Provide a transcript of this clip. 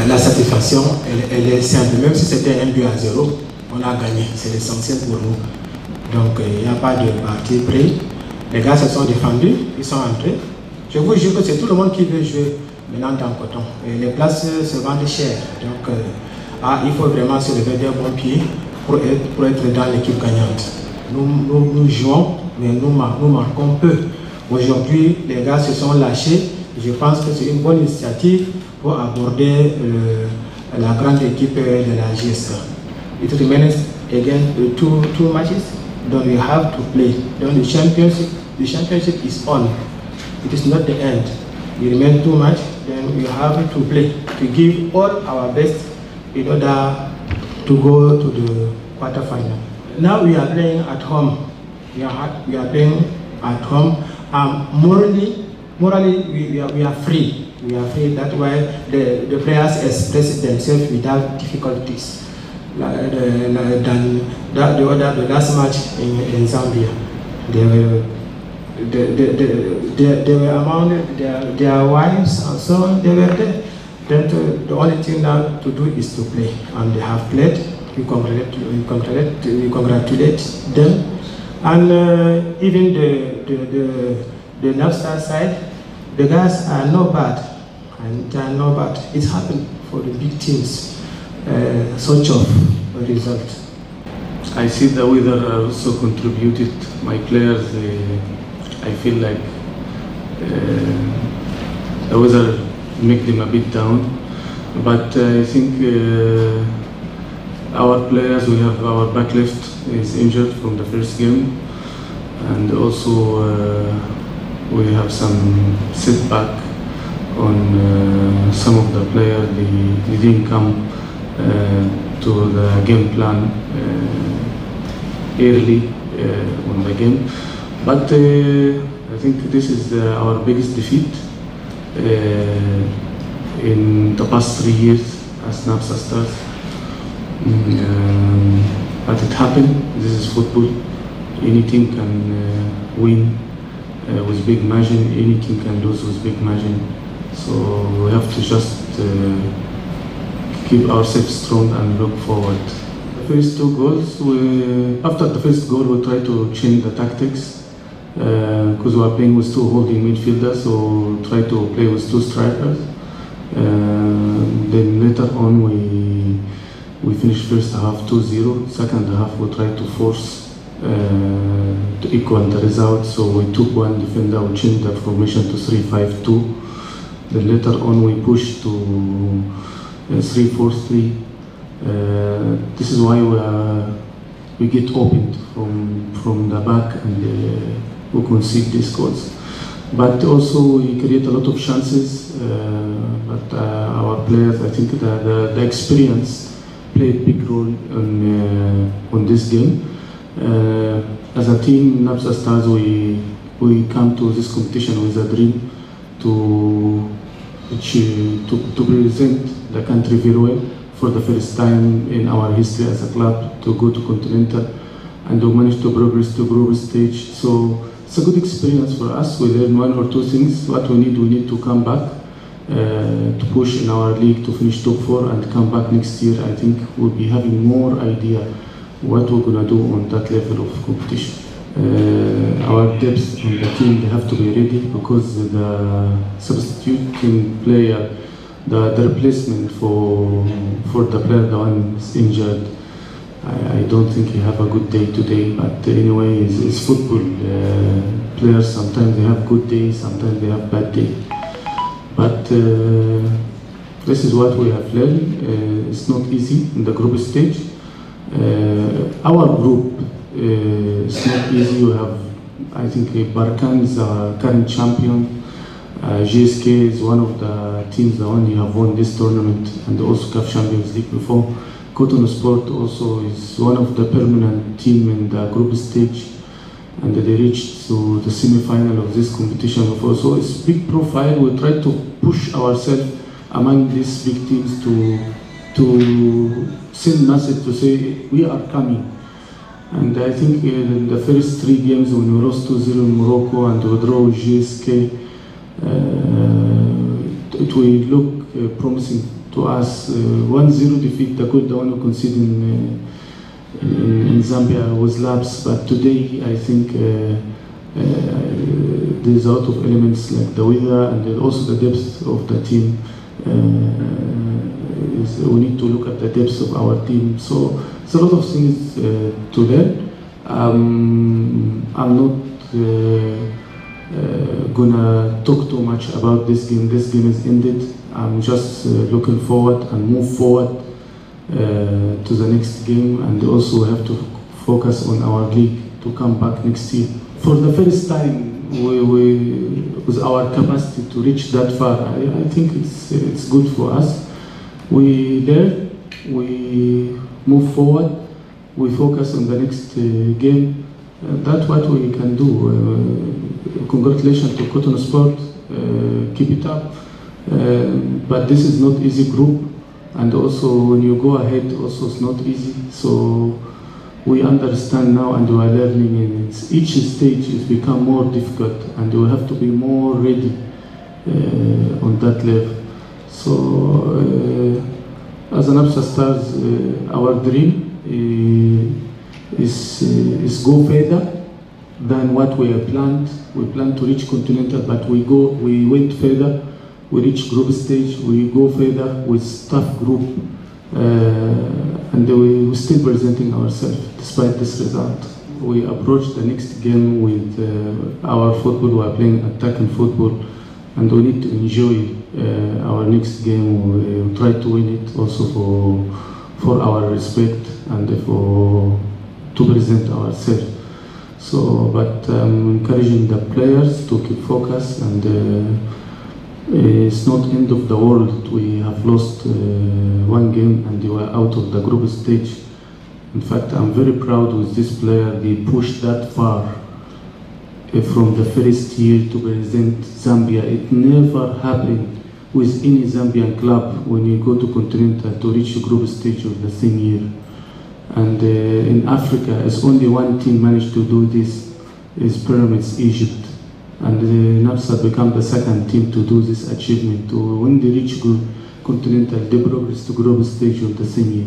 La satisfaction, elle est simple. Même si c'était 1-0, on a gagné. C'est l'essentiel pour nous. Donc, il n'y a pas de parti pris. Les gars se sont défendus, ils sont entrés. Je vous jure que c'est tout le monde qui veut jouer maintenant dans Coton. Et les places se vendent cher. Donc, il faut vraiment se lever d'un bon pied pour être dans l'équipe gagnante. Nous jouons, mais nous marquons peu. Aujourd'hui, les gars se sont lâchés. Je pense que c'est une bonne initiative pour aborder la grande équipe de la GSK. It remains again two matches that we have to play. Then the championship is on. It is not the end. We remain 2 matches, then we have to play, to give all our best in order to go to the quarterfinal. Now we are playing at home. We are playing at home. Morally, we are free. We are free. That's why the players express themselves without difficulties. The last match in Zambia, they were among their wives and so on. They were there. Then the only thing now to do is to play, and they have played. We congratulate them, and even the Napster side, the guys are not bad, and they are not bad. It's happened for the big teams. Such of a result. I see the weather also contributed. My players, I feel like the weather make them a bit down. But I think our players, we have our back left is injured from the first game, and also we have some setback on some of the players. They didn't come to the game plan early on the game, but I think this is our biggest defeat in the past 3 years as NAPSA Stars. But it happened. This is football. Any team can win with big margin, any team can lose with big margin, so we have to just keep ourselves strong and look forward. The first 2 goals, after the first goal we try to change the tactics because we are playing with 2 holding midfielders, so try to play with 2 strikers. Then later on we finished first half 2-0, second half we try to force to equal the result, so we took 1 defender, we changed the formation to 3-5-2. Then later on we pushed to 3-4-3. This is why we get opened from the back and we concede these goals. But also we create a lot of chances. But our players, I think the experience played a big role on this game. As a team, NAPSA Stars, we come to this competition with a dream to represent the country very well for the first time in our history as a club, to go to Continental, and to manage to progress to group stage. So it's a good experience for us. We learn 1 or 2 things. What we need to come back to push in our league to finish top 4 and come back next year. I think we'll be having more idea what we're gonna do on that level of competition. Our depth on the team, they have to be ready, because the substituting player, the replacement for the player, the one is injured, I don't think he have a good day today. But anyway, it's football. Players sometimes they have good days, sometimes they have bad days. But this is what we have learned. It's not easy in the group stage. Our group is not easy. We have, I think, Barkan is our current champion. GSK is one of the teams that only have won this tournament, and also CAF Champions League before. Cotonou Sport also is one of the permanent team in the group stage, and they reached to the semi-final of this competition before. So it's big profile. We try to push ourselves among these big teams to send message to say we are coming. And I think in the first 3 games, when we lost 2-0 in Morocco and we draw GSK, it will look promising to us. 1-0 defeat, the one who conceded in Zambia was lapse, but today I think there's a lot of elements like the weather and also the depth of the team. We need to look at the depth of our team. So it's a lot of things to learn. I'm not gonna talk too much about this game. This game is ended. I'm just looking forward and move forward to the next game, and also we have to focus on our league to come back next year. For the first time, with our capacity to reach that far, I think it's good for us. We learn, we move forward, we focus on the next game. That's what we can do. Congratulations to Cotton Sport, keep it up. But this is not easy group, and also when you go ahead, also it's not easy. So we understand now and we are learning, and each stage has become more difficult, and we have to be more ready on that level. So as an Absa Stars, our dream is go further than what we have planned. We plan to reach Continental, but we went further. We reach group stage, we go further with tough group, and we're still presenting ourselves despite this result. We approach the next game with our football. We are playing attacking football, and we need to enjoy our next game. We try to win it also for our respect and to present ourselves. So, but I'm encouraging the players to keep focused, and it's not end of the world. We have lost one game and they were out of the group stage. In fact, I'm very proud with this player. They pushed that far from the first year to present Zambia. It never happened with any Zambian club when you go to Continental to reach the group stage of the same year. And in Africa, it's only one team managed to do this, is Pyramids Egypt. And NAPSA become the second team to do this achievement. When they reach Continental, they progress to group stage of the same year.